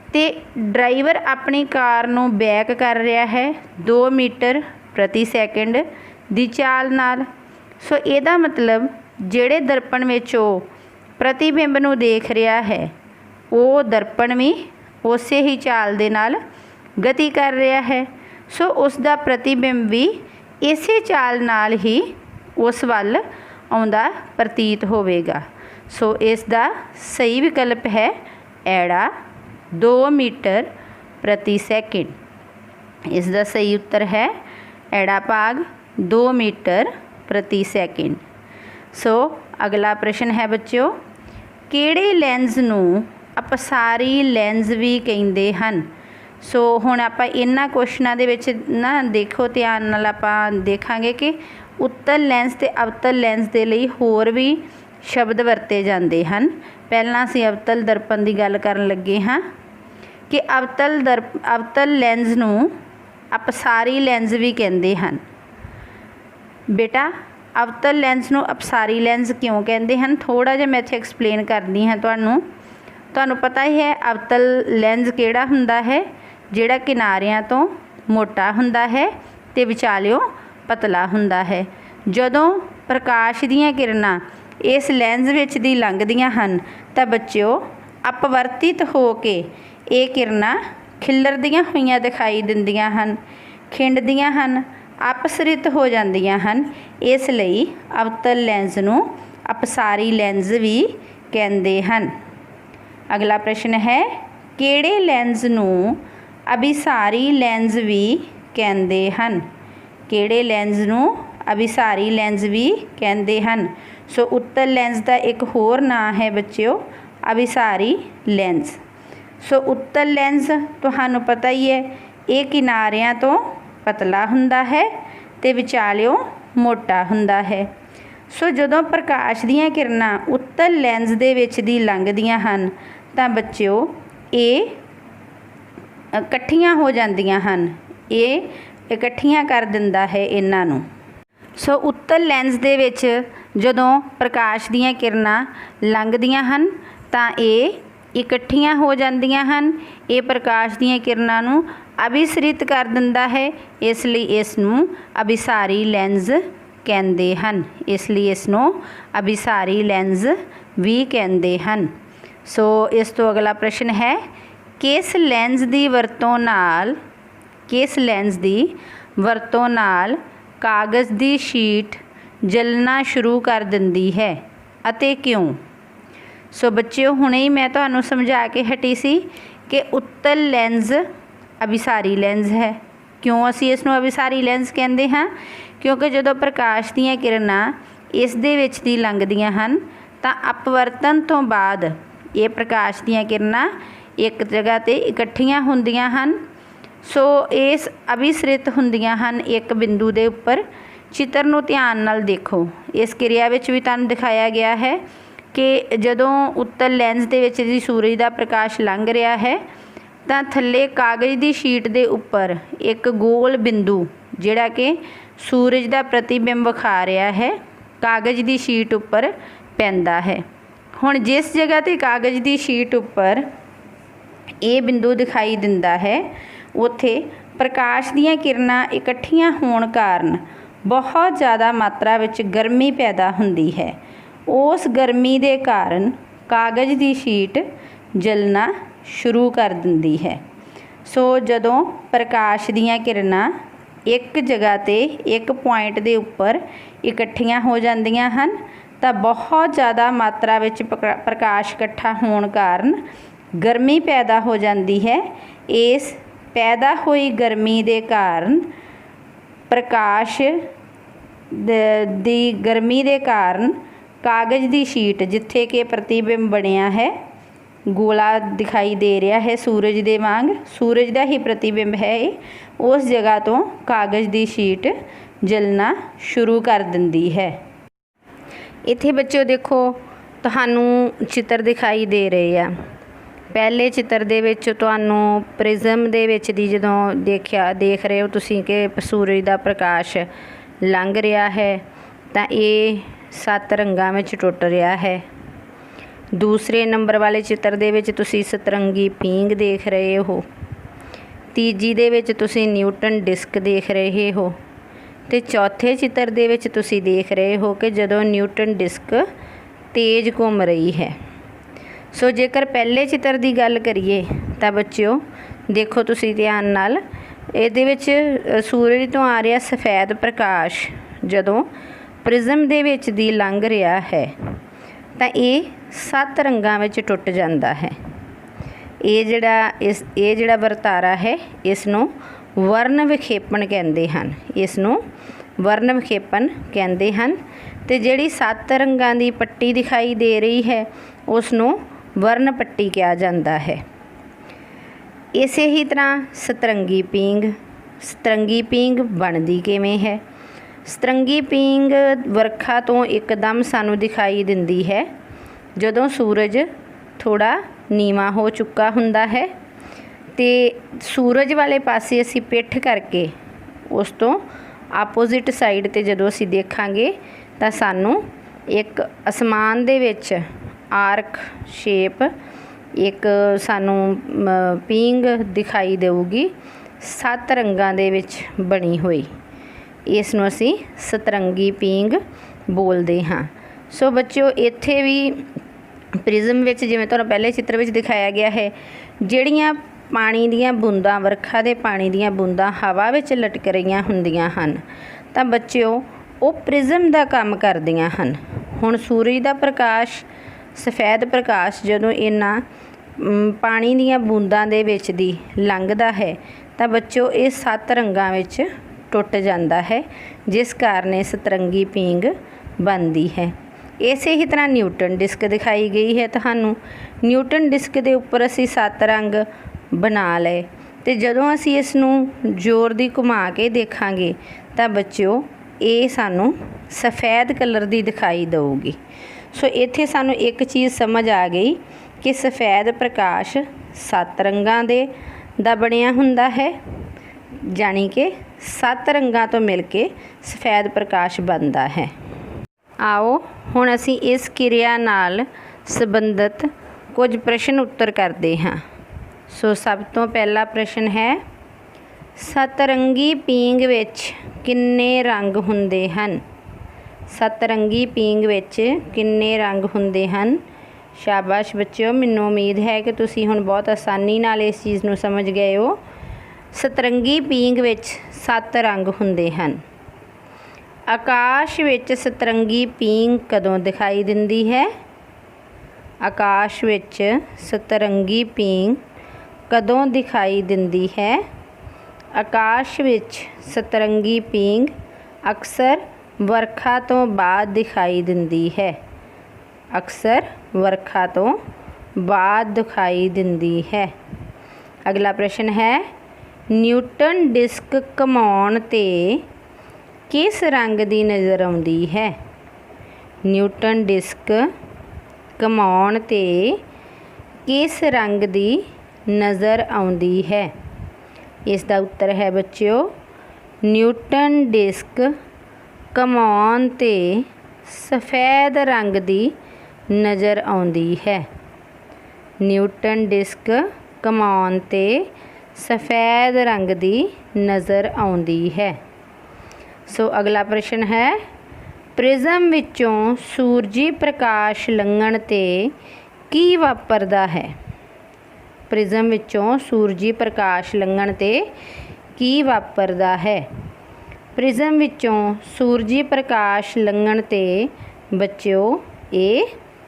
[SPEAKER 1] ਅਤੇ ਡਰਾਈਵਰ ਆਪਣੀ ਕਾਰ ਨੂੰ ਬੈਕ ਕਰ ਰਿਹਾ ਹੈ 2 ਮੀਟਰ ਪ੍ਰਤੀ ਸੈਕਿੰਡ ਦੀ ਚਾਲ ਨਾਲ। ਸੋ ਇਹਦਾ ਮਤਲਬ ਜਿਹੜੇ ਦਰਪਣ ਵਿੱਚ ਉਹ ਪ੍ਰਤੀਬਿੰਬ ਨੂੰ ਦੇਖ ਰਿਹਾ ਹੈ ਉਹ ਦਰਪਣ ਵੀ ਉਸੇ ਹੀ ਚਾਲ ਦੇ ਨਾਲ ਗਤੀ ਕਰ ਰਿਹਾ ਹੈ। ਸੋ ਉਸ ਦਾ ਪ੍ਰਤੀਬਿੰਬ ਵੀ ਇਸੇ ਚਾਲ ਨਾਲ ਹੀ ਉਸ ਵੱਲ ਆਉਂਦਾ ਪ੍ਰਤੀਤ ਹੋਵੇਗਾ। ਸੋ ਇਸ ਦਾ ਸਹੀ ਵਿਕਲਪ ਹੈ ਐੜਾ 2 ਮੀਟਰ ਪ੍ਰਤੀ ਸੈਕਿੰਡ। ਇਸ ਦਾ ਸਹੀ ਉੱਤਰ ਹੈ ਐੜਾ ਭਾਗ 2 ਮੀਟਰ ਪ੍ਰਤੀ ਸੈਕਿੰਡ। ਸੋ ਅਗਲਾ ਪ੍ਰਸ਼ਨ ਹੈ ਬੱਚਿਓ, ਕਿਹੜੇ ਲੈਂਸ ਨੂੰ ਅਪਸਾਰੀ ਲੈਂਸ ਵੀ ਕਹਿੰਦੇ ਹਨ? ਸੋ ਹੁਣ ਆਪਾਂ ਇਹਨਾਂ ਕੁਐਸਚਨਾਂ ਦੇ ਵਿੱਚ ਨਾ ਦੇਖੋ ਧਿਆਨ ਨਾਲ, ਆਪਾਂ ਦੇਖਾਂਗੇ ਕਿ ਉੱਤਲ ਲੈਂਸ ਅਤੇ ਅਵਤਲ ਲੈਂਸ ਦੇ ਲਈ ਹੋਰ ਵੀ ਸ਼ਬਦ ਵਰਤੇ ਜਾਂਦੇ ਹਨ। ਪਹਿਲਾਂ ਅਸੀਂ ਅਵਤਲ ਦਰਪਣ ਦੀ ਗੱਲ ਕਰਨ ਲੱਗੇ ਹਾਂ ਕਿ ਅਵਤਲ ਲੈਂਸ ਨੂੰ ਅਪਸਾਰੀ ਲੈਂਸ ਵੀ ਕਹਿੰਦੇ ਹਨ। ਬੇਟਾ ਅਵਤਲ ਲੈਂਸ ਨੂੰ ਅਪਸਾਰੀ ਲੈਂਸ ਕਿਉਂ ਕਹਿੰਦੇ ਹਨ, ਥੋੜ੍ਹਾ ਜਿਹਾ ਮੈਂ ਇੱਥੇ ਐਕਸਪਲੇਨ ਕਰਦੀ ਹਾਂ ਤੁਹਾਨੂੰ ਪਤਾ ਹੀ ਹੈ ਅਵਤਲ ਲੈਂਸ ਕਿਹੜਾ ਹੁੰਦਾ ਹੈ, ਜਿਹੜਾ ਕਿਨਾਰਿਆਂ ਤੋਂ ਮੋਟਾ ਹੁੰਦਾ ਹੈ ਅਤੇ ਵਿਚਾਲਿਓਂ ਪਤਲਾ ਹੁੰਦਾ ਹੈ। ਜਦੋਂ ਪ੍ਰਕਾਸ਼ ਦੀਆਂ ਕਿਰਨਾਂ ਇਸ ਲੈਂਸ ਵਿੱਚ ਦੀ ਲੰਘਦੀਆਂ ਹਨ ਤਾਂ ਬੱਚਿਓ ਅਪਵਰਤਿਤ ਹੋ ਕੇ ਇਹ ਕਿਰਨਾਂ ਖਿੱਲਰਦੀਆਂ ਹੋਈਆਂ ਦਿਖਾਈ ਦਿੰਦੀਆਂ ਹਨ, ਖਿੰਡਦੀਆਂ ਹਨ, ਅਪਸਰਿਤ ਹੋ ਜਾਂਦੀਆਂ ਹਨ। ਇਸ ਲਈ ਅਵਤਲ ਲੈਂਸ ਨੂੰ ਅਪਸਾਰੀ ਲੈਂਸ ਵੀ ਕਹਿੰਦੇ ਹਨ। ਅਗਲਾ ਪ੍ਰਸ਼ਨ ਹੈ, ਕਿਹੜੇ ਲੈਂਸ ਨੂੰ ਅਭਿਸਾਰੀ ਲੈਂਸ ਵੀ ਕਹਿੰਦੇ ਹਨ? ਕਿਹੜੇ ਲੈਂਸ ਨੂੰ ਅਭਿਸਾਰੀ ਲੈਂਸ ਵੀ ਕਹਿੰਦੇ ਹਨ? ਸੋ ਉੱਤਲ ਲੈਂਸ ਦਾ ਇੱਕ ਹੋਰ ਨਾਂ ਹੈ ਬੱਚਿਓ ਅਭਿਸਾਰੀ ਲੈਂਸ। ਸੋ ਉੱਤਲ ਲੈਂਸ ਤੁਹਾਨੂੰ ਪਤਾ ਹੀ ਹੈ ਇਹ ਕਿਨਾਰਿਆਂ ਤੋਂ ਪਤਲਾ ਹੁੰਦਾ ਹੈ ਅਤੇ ਵਿਚਾਲਿਓਂ ਮੋਟਾ ਹੁੰਦਾ ਹੈ। ਸੋ ਜਦੋਂ ਪ੍ਰਕਾਸ਼ ਦੀਆਂ ਕਿਰਨਾਂ ਉੱਤਲ ਲੈਂਸ ਦੇ ਵਿੱਚ ਦੀ ਲੰਘਦੀਆਂ ਹਨ ਤਾਂ ਬੱਚਿਓ ਇਹ ਇਕੱਠੀਆਂ ਹੋ ਜਾਂਦੀਆਂ ਹਨ, ਇਹ ਇਕੱਠੀਆਂ ਕਰ ਦਿੰਦਾ ਹੈ ਇਹਨਾਂ ਨੂੰ। ਸੋ ਉੱਤਲ ਲੈਂਸ ਦੇ ਵਿੱਚ ਜਦੋਂ ਪ੍ਰਕਾਸ਼ ਦੀਆਂ ਕਿਰਨਾਂ ਲੰਘਦੀਆਂ ਹਨ ਤਾਂ ਇਹ ਇਕੱਠੀਆਂ ਹੋ ਜਾਂਦੀਆਂ ਹਨ। ਇਹ ਪ੍ਰਕਾਸ਼ ਦੀਆਂ ਕਿਰਨਾਂ ਨੂੰ ਅਭਿਸਰਿਤ ਕਰ ਦਿੰਦਾ ਹੈ, ਇਸ ਲਈ ਇਸ ਨੂੰ ਅਭਿਸਾਰੀ ਲੈਂਸ ਕਹਿੰਦੇ ਹਨ। ਇਸ ਲਈ ਇਸ ਨੂੰ ਅਭਿਸਾਰੀ ਲੈਂਸ ਵੀ ਕਹਿੰਦੇ ਹਨ। ਸੋ ਇਸ ਤੋਂ ਅਗਲਾ ਪ੍ਰਸ਼ਨ ਹੈ, ਕਿਸ ਲੈਂਸ ਦੀ ਵਰਤੋਂ ਨਾਲ ਕਾਗਜ਼ ਦੀ ਸ਼ੀਟ ਜਲਣਾ ਸ਼ੁਰੂ ਕਰ ਦਿੰਦੀ ਹੈ ਅਤੇ ਕਿਉਂ? ਸੋ ਬੱਚਿਓ ਹੁਣੇ ਹੀ ਮੈਂ ਤੁਹਾਨੂੰ ਸਮਝਾ ਕੇ ਹਟੀ ਸੀ ਕਿ ਉੱਤਲ ਲੈਂਸ ਅਭਿਸਾਰੀ ਲੈਂਸ ਹੈ। ਕਿਉਂ ਅਸੀਂ ਇਸ ਨੂੰ ਅਭਿਸਾਰੀ ਲੈਂਸ ਕਹਿੰਦੇ ਹਾਂ? ਕਿਉਂਕਿ ਜਦੋਂ ਪ੍ਰਕਾਸ਼ ਦੀਆਂ ਕਿਰਨਾਂ ਇਸ ਦੇ ਵਿੱਚ ਦੀ ਲੰਘਦੀਆਂ ਹਨ ਤਾਂ ਅਪਵਰਤਨ ਤੋਂ ਬਾਅਦ ਇਹ ਪ੍ਰਕਾਸ਼ ਦੀਆਂ ਕਿਰਨਾਂ ਇੱਕ ਜਗ੍ਹਾ 'ਤੇ ਇਕੱਠੀਆਂ ਹੁੰਦੀਆਂ ਹਨ। ਸੋ ਇਸ ਅਭਿਸਰਿਤ ਹੁੰਦੀਆਂ ਹਨ ਇੱਕ ਬਿੰਦੂ ਦੇ ਉੱਪਰ। ਚਿੱਤਰ ਨੂੰ ਧਿਆਨ ਨਾਲ ਦੇਖੋ, ਇਸ ਕਿਰਿਆ ਵਿੱਚ ਵੀ ਤੁਹਾਨੂੰ ਦਿਖਾਇਆ ਗਿਆ ਹੈ ਕਿ ਜਦੋਂ ਉੱਤਲ ਲੈਂਸ ਦੇ ਵਿੱਚ ਦੀ ਸੂਰਜ ਦਾ ਪ੍ਰਕਾਸ਼ ਲੰਘ ਰਿਹਾ ਹੈ ਤਾਂ ਥੱਲੇ ਕਾਗਜ਼ ਦੀ ਸ਼ੀਟ ਦੇ ਉੱਪਰ ਇੱਕ ਗੋਲ ਬਿੰਦੂ ਜਿਹੜਾ ਕਿ सूरज का प्रतिबिंब विखा रहा है कागज़ की शीट उपर पैंदा है। हुण जिस जगह ते कागज़ की शीट उपर ये बिंदु दिखाई दिंदा है उत्थे प्रकाश दीयां किरणां इकट्ठियां होण कारण बहुत ज़्यादा मात्रा विच गर्मी पैदा हुंदी है। उस गर्मी के कारण कागज़ की शीट जलना शुरू कर दिंदी है। सो जदों प्रकाश दीयां किरणां एक जगह ते एक पॉइंट के उपर इकट्ठियां हो जांदियां हन तां बहुत ज़्यादा मात्रा विच प्रकाश इकट्ठा होण कारण गर्मी पैदा हो जाती है। इस पैदा हुई गर्मी के कारण प्रकाश दी गर्मी के कारण कागज़ की शीट जिथे कि प्रतिबिंब बनया है गोला दिखाई दे रहा है सूरज के वांग, सूरज का ही प्रतिबिंब है, उस जगह तो कागज़ की शीट जलना शुरू कर दिंदी है। इत्थे बच्चों देखो तुहानू चित्र दिखाई दे रहे हैं। पहले चित्र दे विच तुहानू प्रिज्म दे विच दी जदों देख रहे हो तुसीं कि सूरज का प्रकाश लंघ रहा है तां ये 7 रंगां विच टुट रहा है। दूसरे नंबर वाले चित्र दे विच तुसीं सतरंगी पींग देख रहे हो। तीजी दे विच तुसीं न्यूटन डिस्क देख रहे हो ते चौथे चित्र दे विच तुसीं देख रहे हो कि जदों न्यूटन डिस्क तेज़ घूम रही है। सो जेकर पहले चित्र की गल करिए तां बच्चों देखो तुसीं ध्यान नाल इहदे विच सूरज तो आ रहा सफ़ैद प्रकाश जदों प्रिज्म दे विच दी लंघ रहा है तां ये 7 रंगां विच टुट जांदा है। ये जिहड़ा वरतारा है इसनूं वर्ण विखेपण कहंदे हन, इसनूं वर्ण विखेपण कहंदे हन ते जिहड़ी 7 रंगां दी पट्टी दिखाई दे रही है उसनूं वर्ण पट्टी कहा जाता है। इसे ही तरह सतरंगी पींग बनती किवें है। सतरंगी पींग वरखा तो एकदम सानू दिखाई दिंदी है जदों सूरज थोड़ा नीवा हो चुका हुंदा है ते सूरज वाले पासे असी पिठ करके उस तो आपोजिट साइड ते जदों असी देखांगे तां सानू एक आसमान दे विच आर्क शेप एक सानू पींग दिखाई देऊगी 7 रंगां दे विच बनी हुई। इसनूं असी सतरंगी पींग बोलते हाँ। सो बच्चों इत्थे भी प्रिज्म विच जिवें तुहानूं पहले चित्र विच दिखाया गया है जिहड़ियां पानी दीयां बूंदां वरखा दे पानी दीयां बूंदां हवा विच लटक रहीआं हुंदियां हन तां बच्चों वो प्रिज्म दा काम करदियां हन। हुण सूरज दा प्रकाश सफ़ैद प्रकाश जदों इन्हां पानी दीयां बूंदां दे विच दी लंघदा है तां बच्चों ये 7 रंगां विच टुट जाता है जिस कारण ये सतरंगी पींग बनती है। इसे ही तरह न्यूटन डिस्क दिखाई गई है तुहानू। न्यूटन डिस्क के उपर असी 7 रंग बना लए ते जदों असी इसनूं जोर दी घुमा के देखांगे तां बच्चों ये सानू सफ़ैद कलर दी दिखाई देऊगी। सो इत्थे सानू एक चीज़ समझ आ गई कि सफ़ैद प्रकाश 7 रंगां दा बनिया हुंदा है, जानी कि 7 रंगां तो मिल के सफ़ैद प्रकाश बनता है। आओ हुण असी इस किरिया नाल संबंधित कुछ प्रश्न उत्तर करते हाँ। सो सब तो पहला प्रश्न है सतरंगी पींग विच किन्ने रंग हुंदे हन। सतरंगी पींग विच किन्ने रंग हुंदे हन। शाबाश बच्चों, मैनूं उम्मीद है कि तुसीं हुण बहुत आसानी नाल इस चीज़ नूं समझ गए हो। सतरंगी पींग विच 7 रंग हुंदे हन। आकाश विच सतरंगी पींग कदों दिखाई दिंदी है। आकाश विच सतरंगी पींग कदों दिखाई दिंदी है। आकाश विच सतरंगी पींग अक्सर वरखा तो बाद दिखाई दिंदी है। अक्सर वरखा तो बाद दिखाई दिंदी है। अगला प्रश्न है न्यूटन डिस्क घुमाउण ते किस रंग की नज़र आउंदी है। न्यूटन डिस्क घुमाउण ते किस रंग की नज़र आउंदी है। इसका उत्तर है बच्चों ਨਿਊਟਨ ਡਿਸਕ ਘੁਮਾਉਣ 'ਤੇ ਸਫੈਦ ਰੰਗ ਦੀ ਨਜ਼ਰ ਆਉਂਦੀ ਹੈ। ਨਿਊਟਨ ਡਿਸਕ ਘੁਮਾਉਣ 'ਤੇ ਸਫੈਦ ਰੰਗ ਦੀ ਨਜ਼ਰ ਆਉਂਦੀ ਹੈ। ਸੋ ਅਗਲਾ ਪ੍ਰਸ਼ਨ ਹੈ, ਪ੍ਰਿਜ਼ਮ ਵਿੱਚੋਂ ਸੂਰਜੀ ਪ੍ਰਕਾਸ਼ ਲੰਘਣ 'ਤੇ ਕੀ ਵਾਪਰਦਾ ਹੈ? ਪ੍ਰਿਜ਼ਮ ਵਿੱਚੋਂ ਸੂਰਜੀ ਪ੍ਰਕਾਸ਼ ਲੰਘਣ 'ਤੇ ਕੀ ਵਾਪਰਦਾ ਹੈ? ਪ੍ਰਿਜ਼ਮ ਵਿੱਚੋਂ ਸੂਰਜੀ ਪ੍ਰਕਾਸ਼ ਲੰਘਣ 'ਤੇ ਬੱਚਿਓ ਇਹ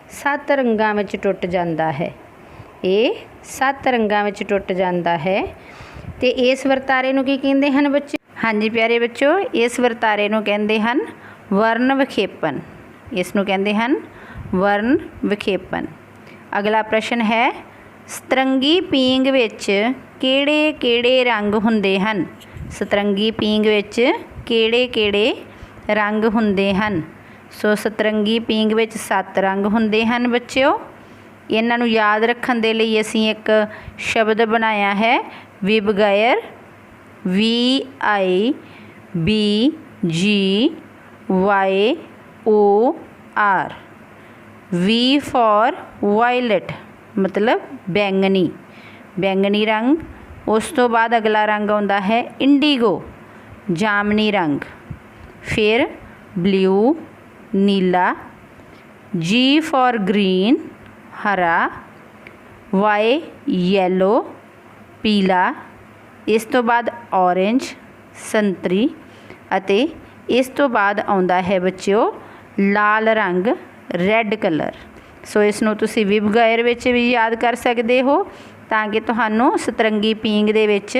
[SPEAKER 1] 7 ਰੰਗਾਂ ਵਿੱਚ ਟੁੱਟ ਜਾਂਦਾ ਹੈ। ਇਹ 7 ਰੰਗਾਂ ਵਿੱਚ ਟੁੱਟ ਜਾਂਦਾ ਹੈ। ਤੇ ਇਸ ਵਰਤਾਰੇ ਨੂੰ ਕੀ ਕਹਿੰਦੇ ਹਨ ਬੱਚੇ? ਹਾਂਜੀ ਪਿਆਰੇ ਬੱਚੋ, ਇਸ ਵਰਤਾਰੇ ਨੂੰ ਕਹਿੰਦੇ ਹਨ ਵਰਨ ਵਿਖੇਪਨ। ਇਸ ਨੂੰ ਕਹਿੰਦੇ ਹਨ ਵਰਨ ਵਿਖੇਪਨ। ਅਗਲਾ ਪ੍ਰਸ਼ਨ ਹੈ, ਸਤਰੰਗੀ ਪੀਂਘ ਵਿੱਚ ਕਿਹੜੇ ਕਿਹੜੇ ਰੰਗ ਹੁੰਦੇ ਹਨ? ਸਤਰੰਗੀ ਪੀਂਘ ਵਿੱਚ ਕਿਹੜੇ ਕਿਹੜੇ ਰੰਗ ਹੁੰਦੇ ਹਨ? ਸੋ ਸਤਰੰਗੀ ਪੀਂਘ ਵਿੱਚ 7 ਰੰਗ ਹੁੰਦੇ ਹਨ ਬੱਚਿਓ। ਇਹਨਾਂ ਨੂੰ ਯਾਦ ਰੱਖਣ ਦੇ ਲਈ ਅਸੀਂ ਇੱਕ ਸ਼ਬਦ ਬਣਾਇਆ ਹੈ ਵਿਬਗਾਇਰ, VIBGYOR। V ਫॉर ਵਾਇਲਟ ਮਤਲਬ ਬੈਂਗਣੀ, ਬੈਂਗਣੀ ਰੰਗ। ਉਸ ਤੋਂ ਬਾਅਦ ਅਗਲਾ ਰੰਗ ਆਉਂਦਾ ਹੈ ਇੰਡੀਗੋ, ਜਾਮਨੀ ਰੰਗ। ਫਿਰ blue, Neela. G for green, ਹਰਾ। Y ਯੈਲੋ, ਪੀਲਾ। ਇਸ ਤੋਂ ਬਾਅਦ ਔਰੇਂਜ, ਸੰਤਰੀ। ਅਤੇ ਇਸ ਤੋਂ ਬਾਅਦ ਆਉਂਦਾ ਹੈ ਬੱਚਿਓ ਲਾਲ ਰੰਗ, ਰੈੱਡ ਕਲਰ। ਸੋ ਇਸ ਨੂੰ ਤੁਸੀਂ ਵਿਬਗਾਇਰ ਵਿੱਚ ਵੀ ਯਾਦ ਕਰ ਸਕਦੇ ਹੋ ਤਾਂ ਕਿ ਤੁਹਾਨੂੰ ਸਤਰੰਗੀ ਪੀਂਘ ਦੇ ਵਿੱਚ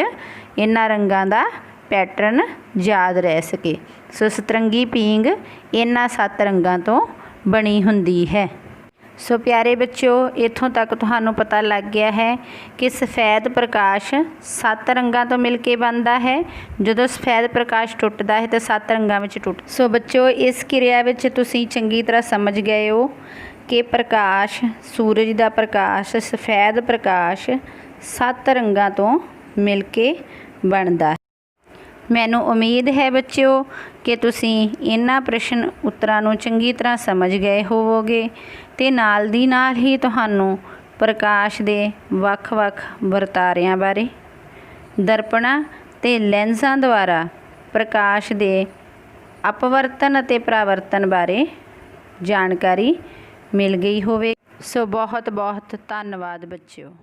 [SPEAKER 1] ਇਹਨਾਂ ਰੰਗਾਂ ਦਾ ਪੈਟਰਨ ਯਾਦ ਰਹਿ ਸਕੇ। ਸੋ ਸਤਰੰਗੀ ਪੀਂਘ ਇਹਨਾਂ 7 ਰੰਗਾਂ ਤੋਂ ਬਣੀ ਹੁੰਦੀ ਹੈ। ਸੋ ਪਿਆਰੇ ਬੱਚਿਓ, ਇੱਥੋਂ ਤੱਕ ਤੁਹਾਨੂੰ ਪਤਾ ਲੱਗ ਗਿਆ ਹੈ ਕਿ ਸਫੈਦ ਪ੍ਰਕਾਸ਼ 7 ਰੰਗਾਂ ਤੋਂ ਮਿਲ ਕੇ ਬਣਦਾ ਹੈ। ਜਦੋਂ ਸਫੈਦ ਪ੍ਰਕਾਸ਼ ਟੁੱਟਦਾ ਹੈ ਤਾਂ 7 ਰੰਗਾਂ ਵਿੱਚ ਟੁੱਟ। ਸੋ ਬੱਚਿਓ, ਇਸ ਕਿਰਿਆ ਵਿੱਚ ਤੁਸੀਂ ਚੰਗੀ ਤਰ੍ਹਾਂ ਸਮਝ ਗਏ ਹੋ ਕਿ ਪ੍ਰਕਾਸ਼, ਸੂਰਜ ਦਾ ਪ੍ਰਕਾਸ਼, ਸਫੈਦ ਪ੍ਰਕਾਸ਼ 7 ਰੰਗਾਂ ਤੋਂ ਮਿਲ ਕੇ ਬਣਦਾ ਹੈ। ਮੈਨੂੰ ਉਮੀਦ ਹੈ ਬੱਚਿਓ ਕਿ ਤੁਸੀਂ ਇਹਨਾਂ ਪ੍ਰਸ਼ਨ ਉੱਤਰਾਂ ਨੂੰ ਚੰਗੀ ਤਰ੍ਹਾਂ ਸਮਝ ਗਏ ਹੋਵੋਗੇ ਅਤੇ ਨਾਲ ਦੀ ਨਾਲ ਹੀ ਤੁਹਾਨੂੰ ਪ੍ਰਕਾਸ਼ ਦੇ ਵੱਖ-ਵੱਖ ਵਰਤਾਰਿਆਂ ਬਾਰੇ, ਦਰਪਣਾਂ ਅਤੇ ਲੈਂਸਾਂ ਦੁਆਰਾ ਪ੍ਰਕਾਸ਼ ਦੇ ਅਪਵਰਤਨ ਅਤੇ ਪਰਾਵਰਤਨ ਬਾਰੇ ਜਾਣਕਾਰੀ ਮਿਲ ਗਈ ਹੋਵੇ। ਸੋ ਬਹੁਤ ਬਹੁਤ ਧੰਨਵਾਦ ਬੱਚਿਓ।